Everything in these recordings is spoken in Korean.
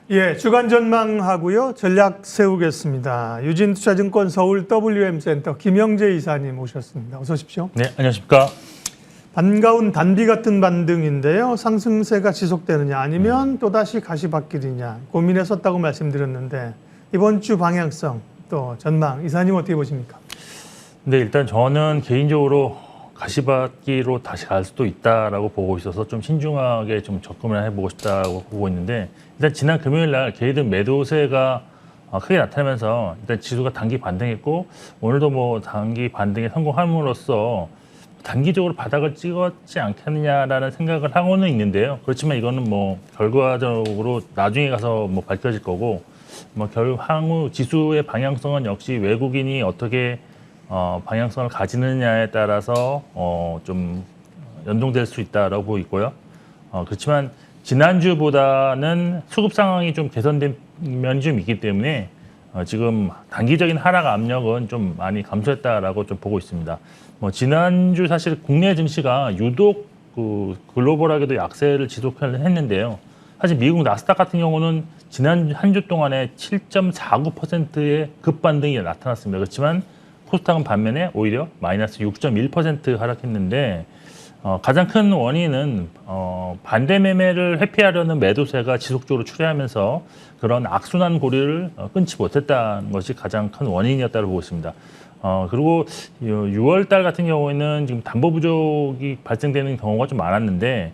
예, 주간 전망하고요. 전략 세우겠습니다. 유진투자증권 서울 WM센터 김영재 이사님 오셨습니다. 어서 오십시오. 네, 안녕하십니까. 반가운 단비 같은 반등인데요. 상승세가 지속되느냐 아니면 또다시 가시밭길이냐 고민했었다고 말씀드렸는데 이번 주 방향성 또 전망 이사님 어떻게 보십니까? 네, 일단 저는 개인적으로 가시밭길로 다시 갈 수도 있다라고 보고 있어서 좀 신중하게 좀 접근을 해보고 싶다고 보고 있는데 일단 지난 금요일 날 개이든 매도세가 크게 나타나면서 일단 지수가 단기 반등했고 오늘도 뭐 단기 반등에 성공함으로써 단기적으로 바닥을 찍었지 않겠느냐라는 생각을 하고는 있는데요. 그렇지만 이거는 뭐 결과적으로 나중에 가서 뭐 밝혀질 거고 뭐 향후 지수의 방향성은 역시 외국인이 어떻게 방향성을 가지느냐에 따라서 좀 연동될 수 있다라고 보고 있고요. 그렇지만 지난주보다는 수급 상황이 좀 개선된 면이 좀 있기 때문에 지금 단기적인 하락 압력은 좀 많이 감소했다라고 좀 보고 있습니다. 뭐 지난주 사실 국내 증시가 유독 그 글로벌하게도 약세를 지속했는데요. 사실 미국 나스닥 같은 경우는 지난 한 주 동안에 7.49%의 급반등이 나타났습니다. 그렇지만 코스닥은 반면에 오히려 마이너스 6.1% 하락했는데 가장 큰 원인은 반대 매매를 회피하려는 매도세가 지속적으로 출회하면서 그런 악순환 고리를 끊지 못했다는 것이 가장 큰 원인이었다고 보고 있습니다. 그리고 6월 달 같은 경우에는 지금 담보 부족이 발생되는 경우가 좀 많았는데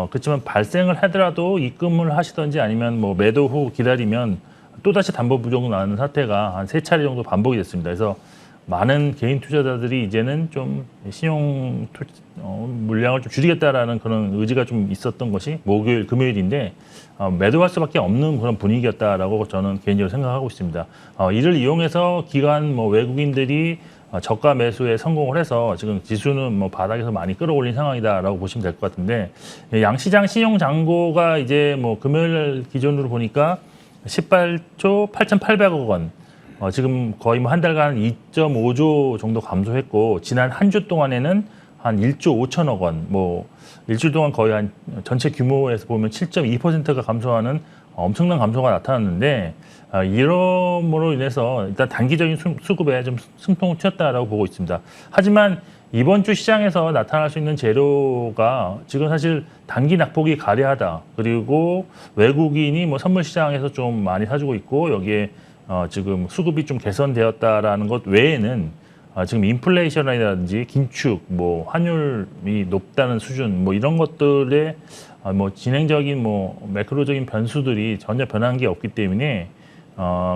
그렇지만 발생을 하더라도 입금을 하시든지 아니면 뭐 매도 후 기다리면 또다시 담보 부족 나는 사태가 한 3차례 정도 반복이 됐습니다. 그래서 많은 개인 투자자들이 이제는 좀 신용 물량을 좀 줄이겠다라는 그런 의지가 좀 있었던 것이 목요일, 금요일인데 매도할 수밖에 없는 그런 분위기였다라고 저는 개인적으로 생각하고 있습니다. 이를 이용해서 기관 뭐 외국인들이 저가 매수에 성공을 해서 지금 지수는 뭐 바닥에서 많이 끌어올린 상황이다라고 보시면 될 것 같은데 양시장 신용 잔고가 이제 뭐 금요일 기준으로 보니까 18조 8,800억 원. 지금 거의 뭐 한 달간 2.5조 정도 감소했고 지난 한 주 동안에는 한 1조 5천억 원, 뭐 일주일 동안 거의 한 전체 규모에서 보면 7.2%가 감소하는 엄청난 감소가 나타났는데 이러므로 인해서 일단 단기적인 수급에 좀 숨통을 튀었다라고 보고 있습니다. 하지만 이번 주 시장에서 나타날 수 있는 재료가 지금 사실 단기 낙폭이 가려하다. 그리고 외국인이 뭐 선물 시장에서 좀 많이 사주고 있고 여기에 지금 수급이 좀 개선되었다라는 것 외에는 지금 인플레이션이라든지 긴축, 뭐 환율이 높다는 수준, 뭐 이런 것들의 뭐 진행적인 뭐 매크로적인 변수들이 전혀 변한 게 없기 때문에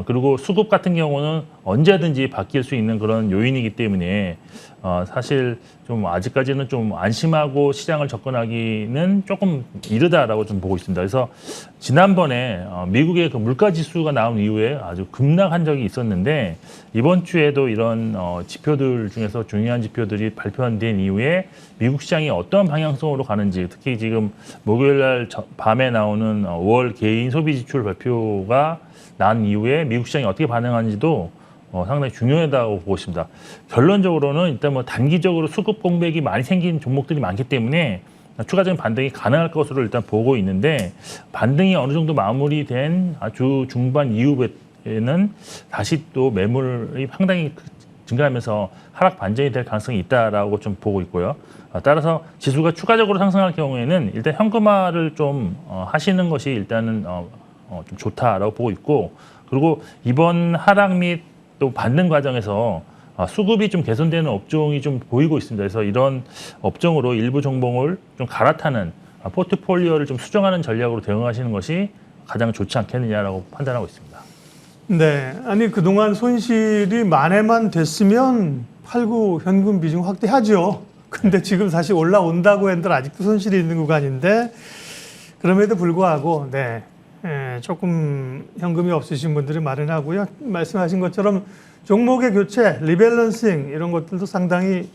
그리고 수급 같은 경우는 언제든지 바뀔 수 있는 그런 요인이기 때문에 사실 좀 아직까지는 좀 안심하고 시장을 접근하기는 조금 이르다라고 좀 보고 있습니다. 그래서 지난번에 미국의 그 물가 지수가 나온 이후에 아주 급락한 적이 있었는데 이번 주에도 이런 지표들 중에서 중요한 지표들이 발표된 이후에 미국 시장이 어떤 방향성으로 가는지 특히 지금 목요일 날 밤에 나오는 5월 개인 소비 지출 발표가 난 이후에 미국 시장이 어떻게 반응하는지도 상당히 중요하다고 보고 있습니다. 결론적으로는 일단 뭐 단기적으로 수급 공백이 많이 생긴 종목들이 많기 때문에 추가적인 반등이 가능할 것으로 일단 보고 있는데 반등이 어느 정도 마무리된 주 중반 이후에는 다시 또 매물이 상당히 증가하면서 하락 반전이 될 가능성이 있다라고 좀 보고 있고요. 따라서 지수가 추가적으로 상승할 경우에는 일단 현금화를 좀 하시는 것이 일단은 좀 좋다라고 보고 있고 그리고 이번 하락 및 또 받는 과정에서 수급이 좀 개선되는 업종이 좀 보이고 있습니다. 그래서 이런 업종으로 일부 종목을 좀 갈아타는 포트폴리오를 좀 수정하는 전략으로 대응하시는 것이 가장 좋지 않겠느냐라고 판단하고 있습니다. 네, 아니 그동안 손실이 만회만 됐으면 팔고 현금 비중 확대하죠. 근데 지금 사실 올라온다고 했는데 아직도 손실이 있는 구간인데 그럼에도 불구하고 네. 조금 현금이 없으신 분들이 마련하고요. 말씀하신 것처럼 종목의 교체, 리밸런싱 이런 것들도 상당히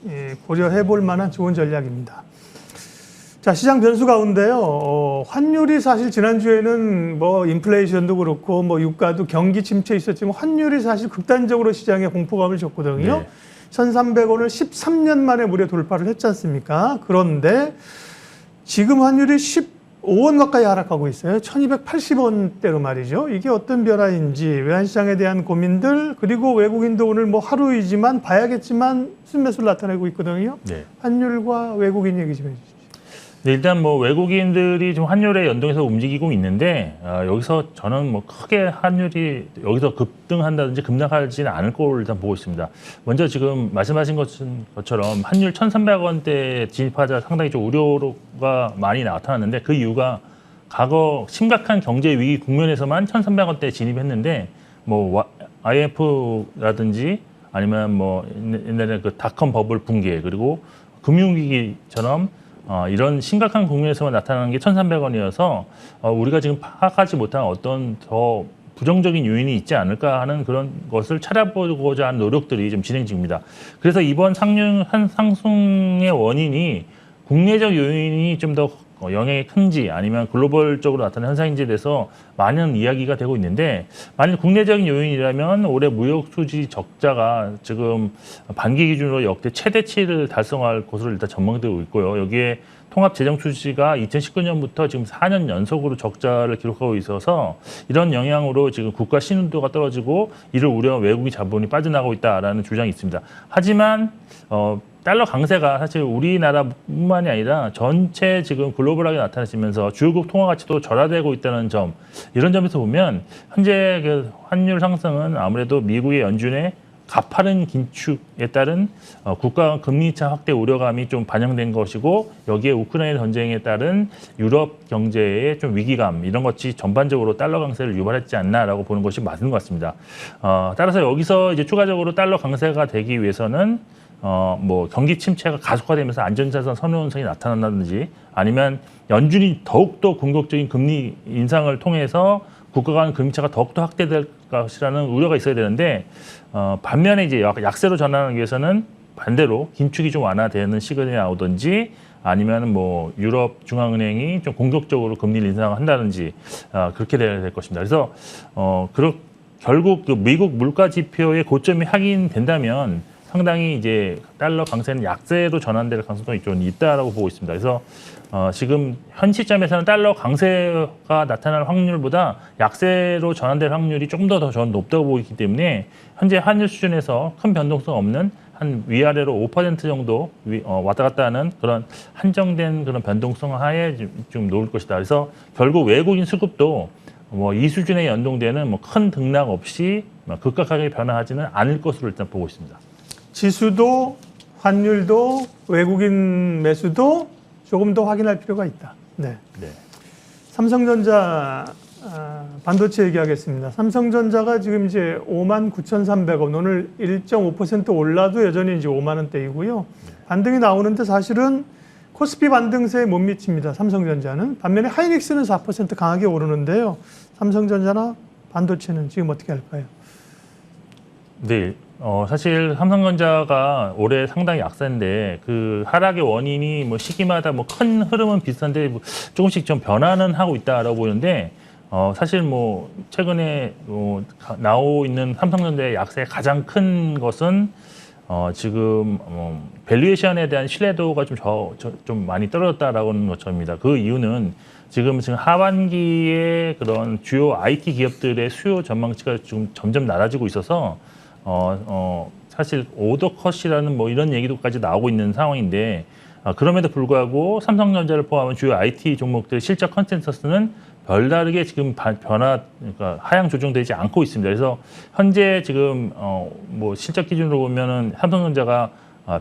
고려해 볼 만한 좋은 전략입니다. 자, 시장 변수 가운데요. 환율이 사실 지난주에는 뭐 인플레이션도 그렇고 뭐 유가도 경기 침체 있었지만 환율이 사실 극단적으로 시장에 공포감을 줬거든요. 네. 1,300원을 13년 만에 무려 돌파를 했지 않습니까? 그런데 지금 환율이 15원 가까이 하락하고 있어요. 1,280원대로 말이죠. 이게 어떤 변화인지 외환시장에 대한 고민들, 그리고 외국인도 오늘 뭐 하루이지만 봐야겠지만 순매수를 나타내고 있거든요. 네. 환율과 외국인 얘기 좀 해주시죠. 네, 일단 뭐 외국인들이 좀 환율에 연동해서 움직이고 있는데 여기서 저는 뭐 크게 환율이 여기서 급등한다든지 급락하지는 않을 거로 일단 보고 있습니다. 먼저 지금 말씀하신 것처럼 환율 1,300원대 진입하자 상당히 좀 우려가 많이 나타났는데 그 이유가 과거 심각한 경제 위기 국면에서만 1,300원대 진입했는데 뭐 IMF라든지 아니면 뭐 옛날에 그 닷컴 버블 붕괴 그리고 금융위기처럼 이런 심각한 국면에서만 나타나는 게 1,300원이어서 우리가 지금 파악하지 못한 어떤 더 부정적인 요인이 있지 않을까 하는 그런 것을 찾아보고자 하는 노력들이 좀 진행 중입니다. 그래서 이번 상승의 원인이 국내적 요인이 좀 더 영향이 큰지 아니면 글로벌적으로 나타나는 현상인지에 대해서 많은 이야기가 되고 있는데 만약 국내적인 요인이라면 올해 무역 수지 적자가 지금 반기 기준으로 역대 최대치를 달성할 것으로 일단 전망되고 있고요. 여기에 통합 재정 수지가 2019년부터 지금 4년 연속으로 적자를 기록하고 있어서 이런 영향으로 지금 국가 신뢰도가 떨어지고 이를 우려 외국인 자본이 빠져나가고 있다라는 주장이 있습니다. 하지만 달러 강세가 사실 우리나라뿐만이 아니라 전체 지금 글로벌하게 나타나시면서 주요국 통화 가치도 절하되고 있다는 점, 이런 점에서 보면 현재 그 환율 상승은 아무래도 미국의 연준의 가파른 긴축에 따른 국가 금리차 확대 우려감이 좀 반영된 것이고 여기에 우크라이나 전쟁에 따른 유럽 경제의 좀 위기감 이런 것이 전반적으로 달러 강세를 유발했지 않나라고 보는 것이 맞는 것 같습니다. 따라서 여기서 이제 추가적으로 달러 강세가 되기 위해서는 뭐 경기 침체가 가속화되면서 안전자산 선호현상이 나타난다든지 아니면 연준이 더욱더 공격적인 금리 인상을 통해서 국가 간 금리차가 더욱더 확대될 것이라는 우려가 있어야 되는데 반면에 이제 약세로 전환하기 위해서는 반대로 긴축이 좀 완화되는 시그널이 나오든지 아니면 뭐 유럽 중앙은행이 좀 공격적으로 금리를 인상을 한다든지 그렇게 돼야 될 것입니다. 그래서 결국 그 미국 물가 지표의 고점이 확인된다면 상당히 이제 달러 강세는 약세로 전환될 가능성이 좀 있다라고 보고 있습니다. 그래서 지금 현 시점에서는 달러 강세가 나타날 확률보다 약세로 전환될 확률이 조금 더 저는 높다고 보이기 때문에 현재 환율 수준에서 큰 변동성 없는 한 위아래로 5% 정도 왔다 갔다 하는 그런 한정된 그런 변동성 하에 좀 놓을 것이다. 그래서 결국 외국인 수급도 뭐 이 수준에 연동되는 뭐 큰 등락 없이 급격하게 변화하지는 않을 것으로 일단 보고 있습니다. 지수도 환율도 외국인 매수도 조금 더 확인할 필요가 있다. 네. 네. 삼성전자 반도체 얘기하겠습니다. 삼성전자가 지금 이제 59,300원 오늘 1.5% 올라도 여전히 이제 5만 원대이고요. 반등이 나오는데 사실은 코스피 반등세에 못 미칩니다. 삼성전자는. 반면에 하이닉스는 4% 강하게 오르는데요. 삼성전자나 반도체는 지금 어떻게 할까요? 네. 사실 삼성전자가 올해 상당히 약세인데 그 하락의 원인이 뭐 시기마다 뭐 큰 흐름은 비슷한데 뭐 조금씩 좀 변화는 하고 있다라고 보이는데 사실 뭐 최근에 나오고 있는 삼성전자의 약세의 가장 큰 것은 지금 밸류에이션에 대한 신뢰도가 좀 많이 떨어졌다라고 하는 것입니다. 그 이유는 지금 하반기에 그런 주요 IT 기업들의 수요 전망치가 좀 점점 낮아지고 있어서 사실 오더컷이라는 뭐 이런 얘기도까지 나오고 있는 상황인데 그럼에도 불구하고 삼성전자를 포함한 주요 IT 종목들의 실적 컨센서스는 별다르게 지금 그러니까 하향 조정되지 않고 있습니다. 그래서 현재 지금 뭐 실적 기준으로 보면은 삼성전자가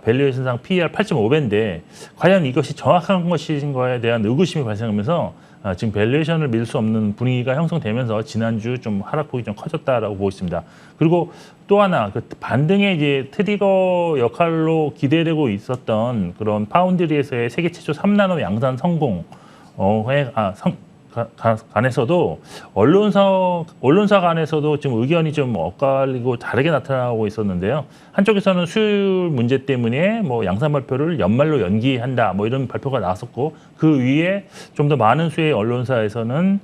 밸류에이션상 PER 8.5배인데 과연 이것이 정확한 것인 거에 대한 의구심이 발생하면서 지금 밸류에이션을 믿을 수 없는 분위기가 형성되면서 지난주 좀 하락폭이 좀 커졌다라고 보고 있습니다. 그리고 또 하나 그 반등의 이제 트리거 역할로 기대되고 있었던 그런 파운드리에서의 세계 최초 3나노 양산 성공 간에서도 언론사 간에서도 지금 의견이 좀 엇갈리고 다르게 나타나고 있었는데요. 한쪽에서는 수율 문제 때문에 뭐 양산 발표를 연말로 연기한다 뭐 이런 발표가 나왔었고 그 위에 좀 더 많은 수의 언론사에서는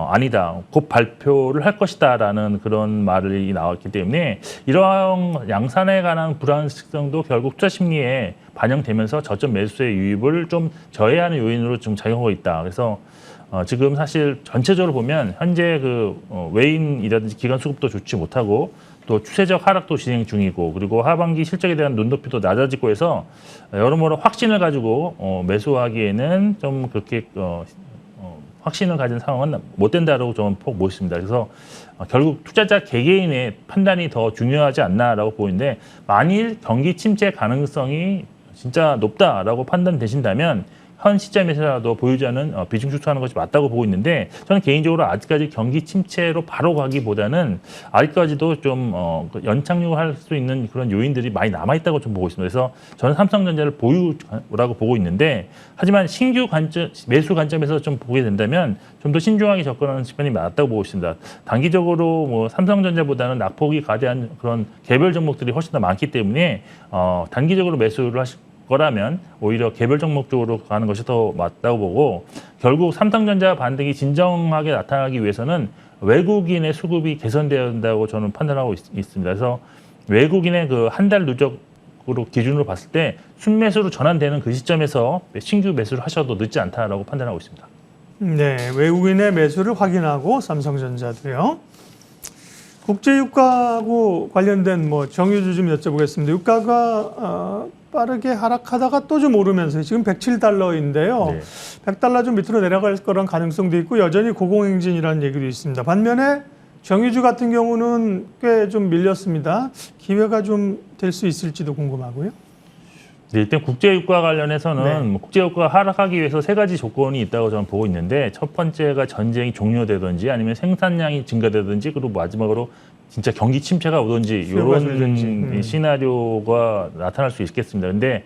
아니다. 곧 발표를 할 것이다라는 그런 말이 나왔기 때문에 이러한 양산에 관한 불안식성도 결국 투자 심리에 반영되면서 저점 매수의 유입을 좀 저해하는 요인으로 좀 작용하고 있다. 그래서 지금 사실 전체적으로 보면 현재 외인이라든지 기관 수급도 좋지 못하고 또 추세적 하락도 진행 중이고 그리고 하반기 실적에 대한 눈높이도 낮아지고 해서 여러모로 확신을 가지고 매수하기에는 좀 그렇게 확신을 가진 상황은 못 된다라고 저는 보고 있습니다. 그래서 결국 투자자 개개인의 판단이 더 중요하지 않나라고 보이는데 만일 경기 침체 가능성이 진짜 높다라고 판단되신다면 현 시점에서라도 보유자는 비중 축소하는 것이 맞다고 보고 있는데 저는 개인적으로 아직까지 경기 침체로 바로 가기보다는 아직까지도 좀 연착륙을 할 수 있는 그런 요인들이 많이 남아있다고 좀 보고 있습니다. 그래서 저는 삼성전자를 보유라고 보고 있는데 하지만 신규 관점, 매수 관점에서 좀 보게 된다면 좀 더 신중하게 접근하는 측면이 맞다고 보고 있습니다. 단기적으로 뭐 삼성전자보다는 낙폭이 가대한 그런 개별 종목들이 훨씬 더 많기 때문에 단기적으로 매수를 하실 거라면 오히려 개별 종목 쪽으로 가는 것이 더 맞다고 보고 결국 삼성전자 반등이 진정하게 나타나기 위해서는 외국인의 수급이 개선되어야 된다고 저는 판단하고 있습니다. 그래서 외국인의 그 한 달 누적으로 기준으로 봤을 때 순매수로 전환되는 그 시점에서 신규 매수를 하셔도 늦지 않다라고 판단하고 있습니다. 네, 외국인의 매수를 확인하고 삼성전자도요. 국제유가하고 관련된 뭐 정유주 좀 여쭤보겠습니다. 유가가 빠르게 하락하다가 또 좀 오르면서 지금 107달러인데요. 네. 100달러 좀 밑으로 내려갈 거란 가능성도 있고 여전히 고공행진이라는 얘기도 있습니다. 반면에 정유주 같은 경우는 꽤 좀 밀렸습니다. 기회가 좀 될 수 있을지도 궁금하고요. 네, 일단 국제유가 관련해서는 네. 국제유가가 하락하기 위해서 세 가지 조건이 있다고 저는 보고 있는데 첫 번째가 전쟁이 종료되든지 아니면 생산량이 증가되든지 그리고 마지막으로 진짜 경기 침체가 오든지 이런 시나리오가 나타날 수 있겠습니다. 근데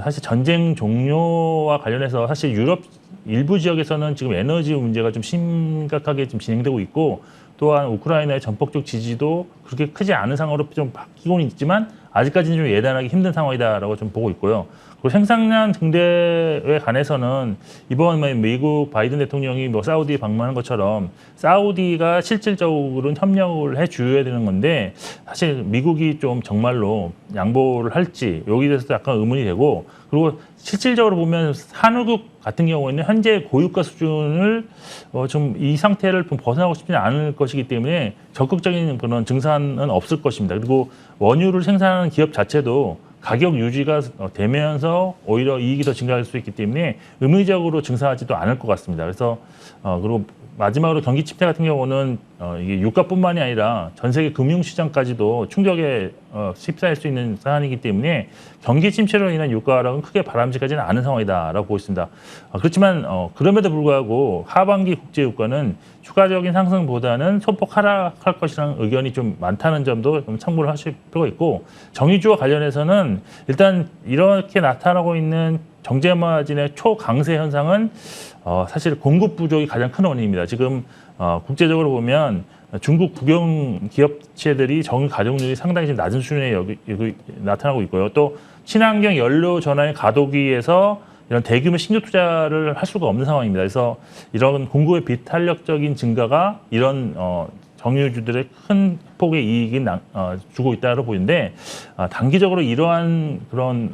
사실 전쟁 종료와 관련해서 사실 유럽 일부 지역에서는 지금 에너지 문제가 좀 심각하게 좀 진행되고 있고 또한 우크라이나의 전폭적 지지도 그렇게 크지 않은 상황으로 좀 바뀌고는 있지만 아직까지는 좀 예단하기 힘든 상황이다라고 좀 보고 있고요. 그리고 생산량 증대에 관해서는 이번 미국 바이든 대통령이 뭐 사우디 방문한 것처럼 사우디가 실질적으로는 협력을 해줘야 되는 건데 사실 미국이 좀 정말로 양보를 할지 여기에 대해서도 약간 의문이 되고 그리고 실질적으로 보면 산유국 같은 경우에는 현재 고유가 수준을 좀 이 상태를 좀 벗어나고 싶지는 않을 것이기 때문에 적극적인 그런 증산은 없을 것입니다. 그리고 원유를 생산하는 기업 자체도 가격 유지가 되면서 오히려 이익이 더 증가할 수 있기 때문에 의무적으로 증산하지도 않을 것 같습니다. 그래서 그리고 마지막으로 경기 침체 같은 경우는 이게 유가뿐만이 아니라 전 세계 금융시장까지도 충격에 휩싸일 수 있는 사안이기 때문에 경기 침체로 인한 유가 하락은 크게 바람직하지는 않은 상황이다라고 보고 있습니다. 그렇지만 그럼에도 불구하고 하반기 국제 유가는 추가적인 상승보다는 소폭 하락할 것이라는 의견이 좀 많다는 점도 좀 참고를 하실 필요가 있고 정유주와 관련해서는 일단 이렇게 나타나고 있는 정제마진의 초강세 현상은 사실 공급 부족이 가장 큰 원인입니다. 지금 국제적으로 보면 중국 국영 기업체들이 정유 가동률이 상당히 지금 낮은 수준에 여기 나타나고 있고요. 또 친환경 연료 전환의 가동기에서 이런 대규모 신규 투자를 할 수가 없는 상황입니다. 그래서 이런 공급의 비탄력적인 증가가 이런 정유주들의 큰 폭의 이익이 주고 있다고 보이는데 단기적으로 이러한 그런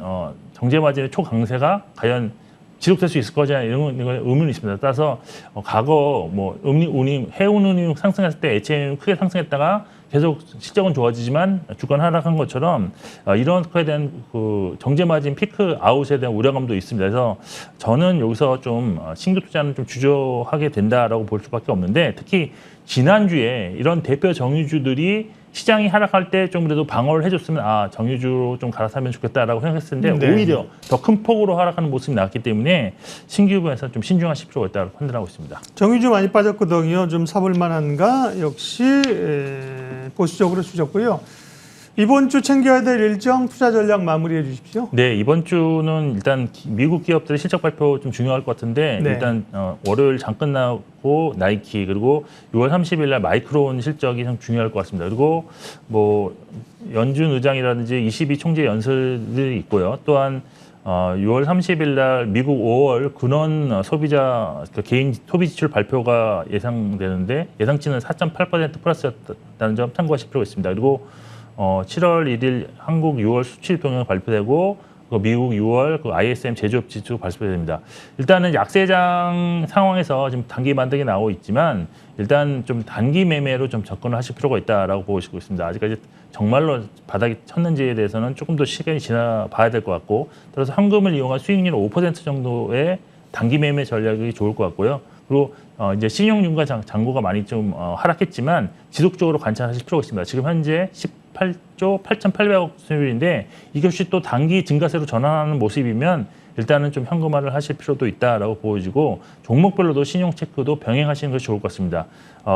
정제마진의 초강세가 과연 지속될 수 있을 거냐 이런 의문이 있습니다. 따라서 과거 뭐 해운운임 상승했을 때 HM이 크게 상승했다가 계속 실적은 좋아지지만 주가 하락한 것처럼 이런 것에 대한 그 정제마진 피크 아웃에 대한 우려감도 있습니다. 그래서 저는 여기서 좀 신규 투자는 좀 주저하게 된다라고 볼 수밖에 없는데 특히 지난주에 이런 대표 정유주들이 시장이 하락할 때 좀 그래도 방어를 해줬으면 정유주로 좀 갈아타면 좋겠다라고 생각했었는데 오히려 더 큰 폭으로 하락하는 모습이 나왔기 때문에 신규 부에서 좀 신중하실 필요가 있다고 판단하고 있습니다. 정유주 많이 빠졌거든요. 좀 사볼 만한가? 역시 보수적으로 주셨고요. 이번 주 챙겨야 될 일정 투자 전략 마무리해 주십시오. 네, 이번 주는 일단 미국 기업들의 실적 발표 좀 중요할 것 같은데 일단 월요일 장 끝나고 나이키 그리고 6월 30일 날 마이크론 실적이 좀 중요할 것 같습니다. 그리고 뭐 연준 의장이라든지 22 총재 연설이 있고요. 또한 6월 30일 날 미국 5월 근원 소비자 그 개인 소비 지출 발표가 예상되는데 예상치는 4.8% 플러스였다는 점 참고하실 필요가 있습니다. 그리고 7월 1일 한국 6월 수출 동향 발표되고 미국 6월 그 ISM 제조업 지수 발표됩니다. 일단은 약세장 상황에서 지금 단기 반등이 나오고 있지만 일단 좀 단기 매매로 좀 접근을 하실 필요가 있다라고 보시고 있습니다. 아직까지 정말로 바닥이 쳤는지에 대해서는 조금 더 시간이 지나봐야 될 것 같고, 따라서 현금을 이용한 수익률 5% 정도의 단기 매매 전략이 좋을 것 같고요. 그리고 이제 신용융과 잔고가 많이 좀 하락했지만 지속적으로 관찰하실 필요가 있습니다. 지금 현재 18조 8,800억 수준인데 이것이 또 단기 증가세로 전환하는 모습이면 일단은 좀 현금화를 하실 필요도 있다라고 보여지고 종목별로도 신용 체크도 병행하시는 것이 좋을 것 같습니다.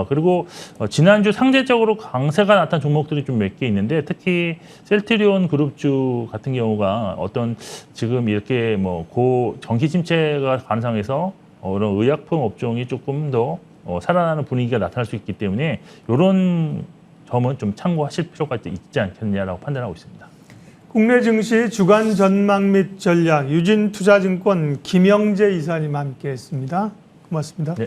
그리고 지난주 상대적으로 강세가 나타난 종목들이 좀 몇 개 있는데 특히 셀트리온 그룹주 같은 경우가 어떤 지금 이렇게 뭐 고 정기 침체가 관상해서 이런 의약품 업종이 조금 더 살아나는 분위기가 나타날 수 있기 때문에 이런 점은 좀 참고하실 필요가 있지 않겠느냐라고 판단하고 있습니다. 국내 증시 주간 전망 및 전략 유진투자증권 김영재 이사님 함께했습니다. 고맙습니다. 네.